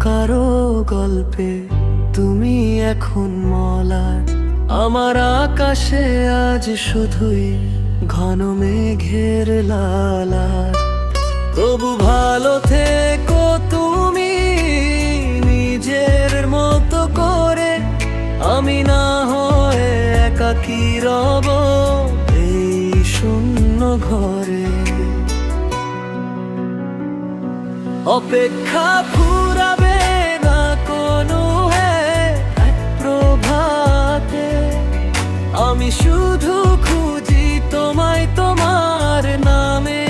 কারো গল্পে তুমি এখন মলার। আমার আকাশে আজ শুধুই ঘন মেঘের লালার। তবু ভালো থেকো তুমি নিজের মতো করে, আমি না হয়ে একাকী রব এই শূন্য ঘরে। অপেক্ষা ফুরাবে না কোনো এক প্রভাতে, আমি শুধু খুঁজি তোমায় তোমার নামে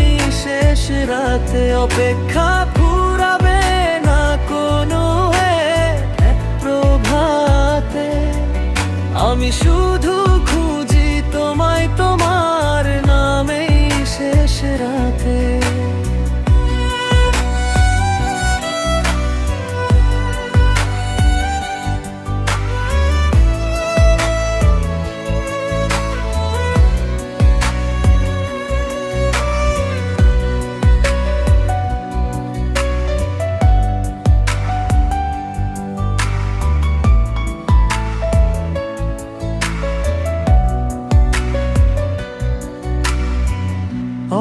শেষ রাতে। অপেক্ষা ফুরাবে না কোনো এক প্রভাতে, আমি শুধু খুঁজি তোমায় তোমার নামে শেষ রাতে।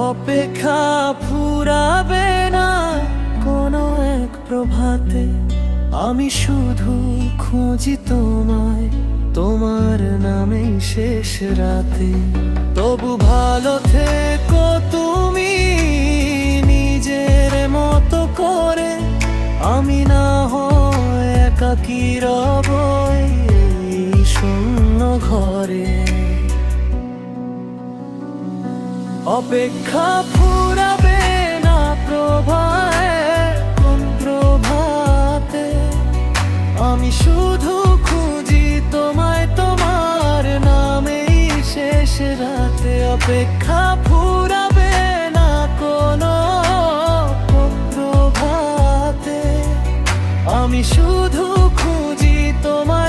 অপেক্ষা ফুরাবে না কোনো এক প্রভাতে, আমি শুধু খুঁজি তোমায় তোমার নামে শেষ রাতে। তবু ভালো থেকো তুমি নিজের মতো করে, আমি না হয় একাকী রব এই শূন্য ঘরে। অপেক্ষা ফুরাবে না কোন প্রভাতে, আমি শুধু খুঁজি তোমায় তোমার নামে শেষ রাতে। অপেক্ষা ফুরাবে না কোনো প্রভাতে, আমি শুধু খুঁজি তোমায়